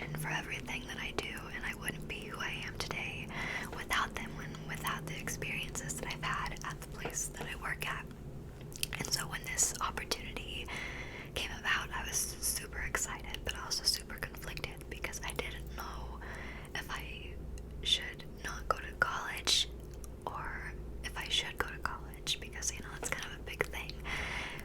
foundation for everything that I do, and I wouldn't be who I am today without them and without the experiences that I've had at the place that I work at. And so when this opportunity came about, I was super excited, but also super conflicted because I didn't know if I should not go to college or if I should go to college, because it's kind of a big thing.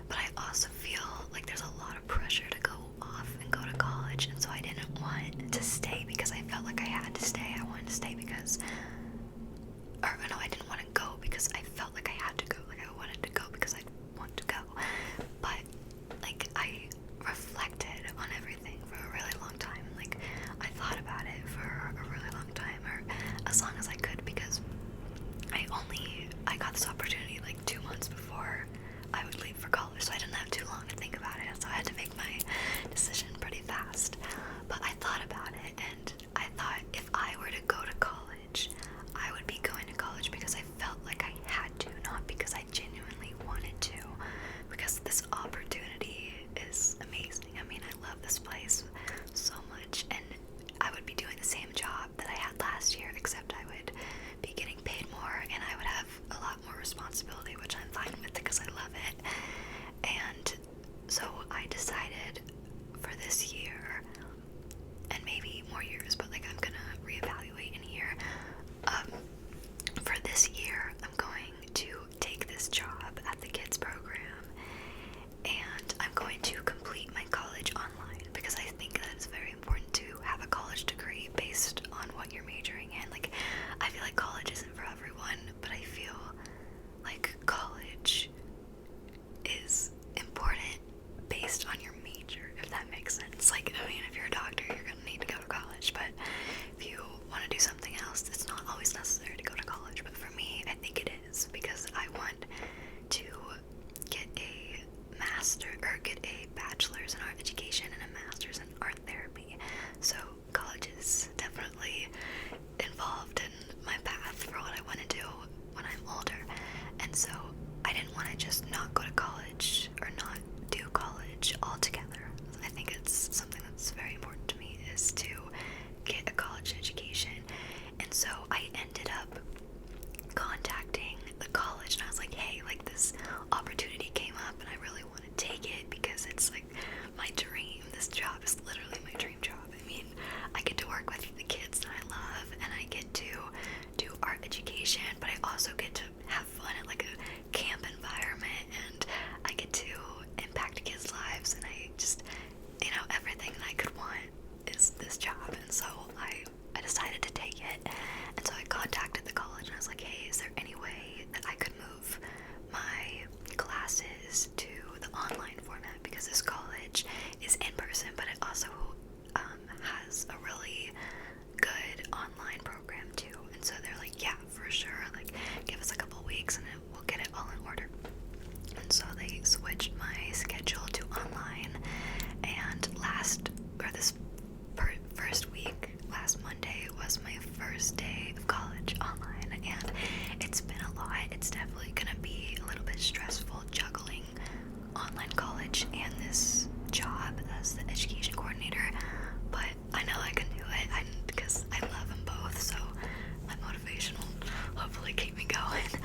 But I also feel like there's a lot of pressure to go off and go to college, and so I didn't want to stay because I felt like I had to stay. I wanted to stay because, or no, I didn't want to go because I felt like I had to go. Like I wanted to go because I want to go. But like I reflected on everything for a really long time. Like I thought about it for a really long time, or as long as I could, because I got this opportunity like 2 months before I would leave for college, so I didn't have too long to think about it, so I had to make my decision pretty fast. But I thought about it, and I thought if I were to go to college, I would be going to college because I felt like I had to, not because I genuinely wanted to, because this opportunity is amazing. I mean, I love this place so much, and I would be doing the same job that I had last year, except I would be getting paid more, and I would have a lot more responsibility, which I'm fine with because I love it. And so I decided for this year, and maybe more years, but like I'm gonna reevaluate in a year. For this year, I'm going to take this job at the kids program, and I'm going to complete my college online because I think that it's very important to have a college degree based on what you're majoring in. Like, I feel like college isn't for everyone, but I feel like college is important based on your major, if that makes sense. Like, I mean, if you're a doctor, you're gonna need to go to college, but if you want to do something else, it's not always necessary to go to college. But for me, I think it is, because I want to get a bachelor's in art education and a master's in art therapy. So college is definitely involved in my path for what I want to do when I'm older. And so I didn't want to just not go to college or not do college altogether. I think it's something that's very important to me, is to get a college education. And so I ended up contacting the college, and I was like, hey, like this opportunity came up and I really want to take it because it's like my dream. This job is literally my dream job. I mean, I get to work with the kids that I love, and I get to do art education, but I also get to have fun at like a camp environment, and I get to impact kids' lives, and I just, everything that I could want is this job. And so I decided to take it. And so I contacted the college, and I was like, hey, is there any way that I could move my classes to the online format, because this college is in person, but it also has a really good online program too. And so they're like, yeah, for sure, like give us a couple weeks and we'll get it all in order. And so they switched my schedule to online, and this first week, last Monday, was my first day of college online, and it's been a lot. It's definitely gonna be a little bit stressful juggling online college and this job as the education coordinator, but I know I can do it, because I love them both, so my motivation will hopefully keep me going.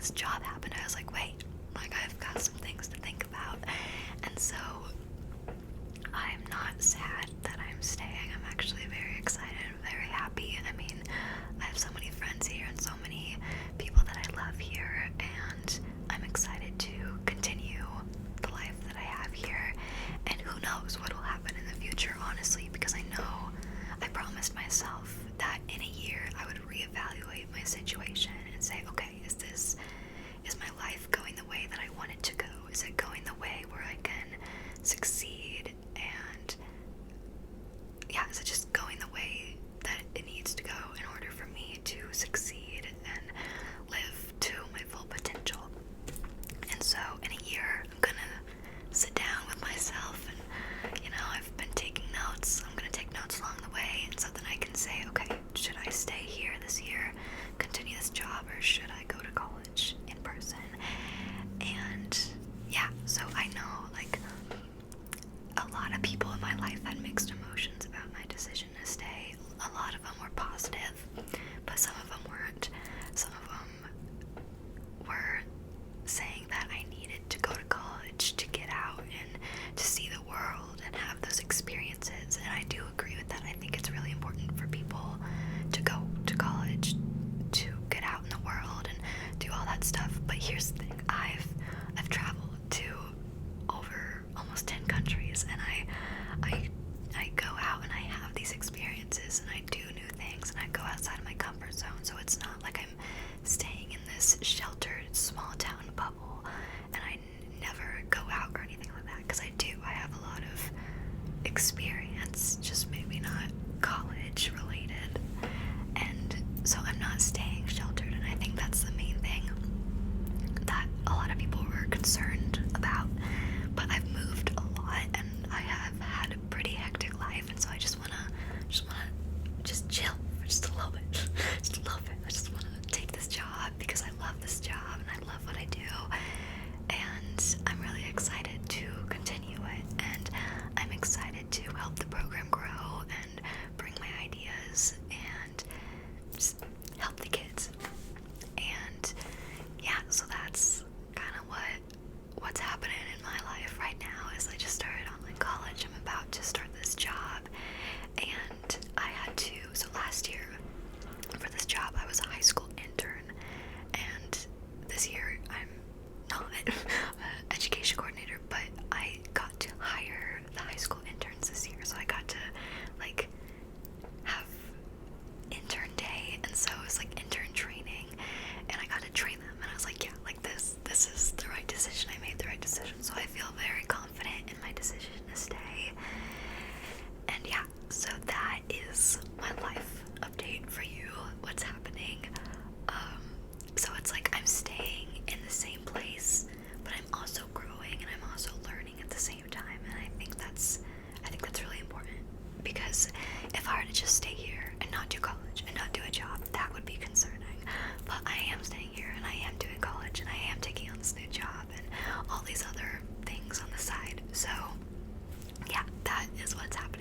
this job happened, I was like, wait, like I've got some things to think about. And so I'm not sad that I'm staying. I'm actually very excited, very happy. I mean, I have so many friends here and so many people that I love here, and I'm excited to continue the life that I have here. And who knows what will happen in the future, honestly, because I know I promised myself that in a year I would reevaluate my situation and say, okay, is my life going the way that I want it to go? Is it going the way where I can succeed? And yeah, is it just going the way that it needs to go in order for me to succeed and live to my full potential? And so in a year, I'm gonna sit down with myself, and I've been taking notes. I'm gonna take notes along the way, and so then I can say, okay, should I stay here this year, continue this job, or should I go to college in person? And yeah, so I know, like, a lot of people in my life had mixed emotions about my decision to stay. A lot of them were positive, but some of them weren't. Some of them were saying that I needed to go to college to get out and to see the world and have those experiences. And I do agree with that. I think it's really important for people to go to college, to get out in the world and do all that stuff. But here's the thing. I've traveled to over almost 10 countries, and I go out and I have these experiences, and I do new things, and I go outside of my comfort zone. So it's not like I'm staying in this sheltered small town bubble and I never go out or anything like that, because I do. I have a lot of experience, just maybe not college related. And so I'm not staying sheltered, and I think that's the main thing that a lot of people were concerned about. But I've moved a lot, and I have had a pretty hectic life, and so I just wanna chill for just a little bit. Just a little bit. I just wanna take this job because I love this job and I love what I do. And I'm really excited to continue it, and I'm excited to help the program grow and bring my ideas and just help the kids. And yeah, so that's kind of what's happening in my life right now. Is I just started online college. I'm about to start this job, and I had to. So last year for this job, I was a high school intern, and this year I'm not an education coordinator, but I got to hire the high school interns this year. So I got to like have intern day, and so it was like intern training, and I got to train them, and I was like, yeah, like this is the right decision. I made the right decision. So I feel very confident in my decision to stay. And yeah, so that is my life update for you. What's happening? So it's like I'm staying in the same place, but I'm also growing and I'm also learning at the same time. And I think that's really important, because if I were to just stay here and not do college and not do a job, that would be concerning. But I am staying here and I am doing college and I am taking on this new job and all these other things on the side. So yeah, that is what's happening